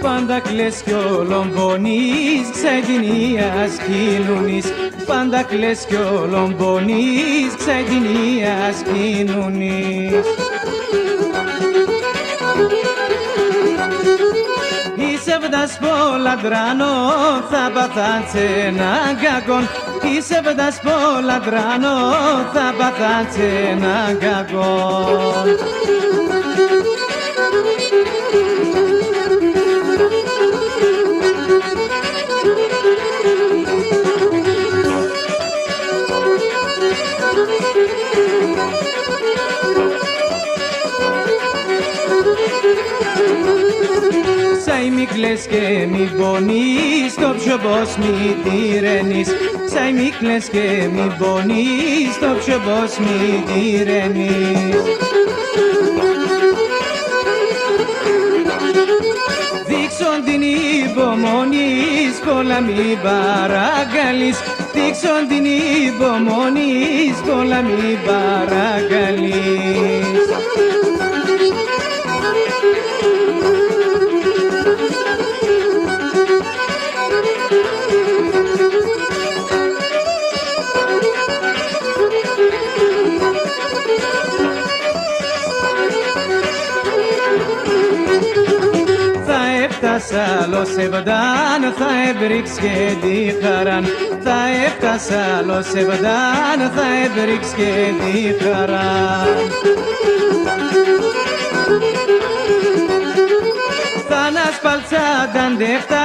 Πάντα κλαις κι ολομπονείς, ξαϊδινίας κοινούνης. Πάντα κλαις κι ολομπονείς, ξαϊδινίας κοινούνης. Είσαι βδας πολλά δράνο, θα παθάτσε έναν κακόν. Είσαι βδας πολλά δράνο, θα παθάτσε έναν κακόν. Σάι μη κλαις και μη πονείς, το πιο πως μη τυρένεις. Σάι μη κλαις και μη πονείς, το πιο πως μη τυρένεις. Δείξον την υπομονή, πολλά μη παρακαλείς. Δείξον την υπομονή, πολλά μη παρακαλείς. Έφτασα άλλο σεβδάν, θα έβριξ και τη χαράν. Θα έφτασα άλλο σεβδάν, θα έβριξ και τη χαράν. Θα ανασπαλτσάταν δέχτα,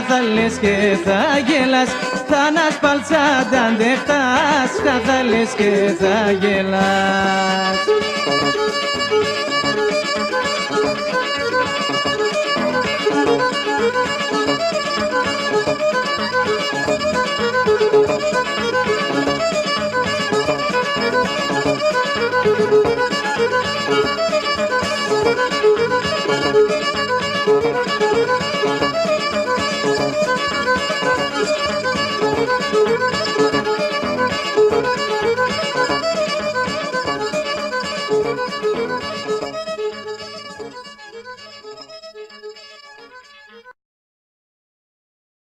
θα λες και θα γελάς. Θα ανασπαλτσάταν δέχτα, θα λες και θα γελάς.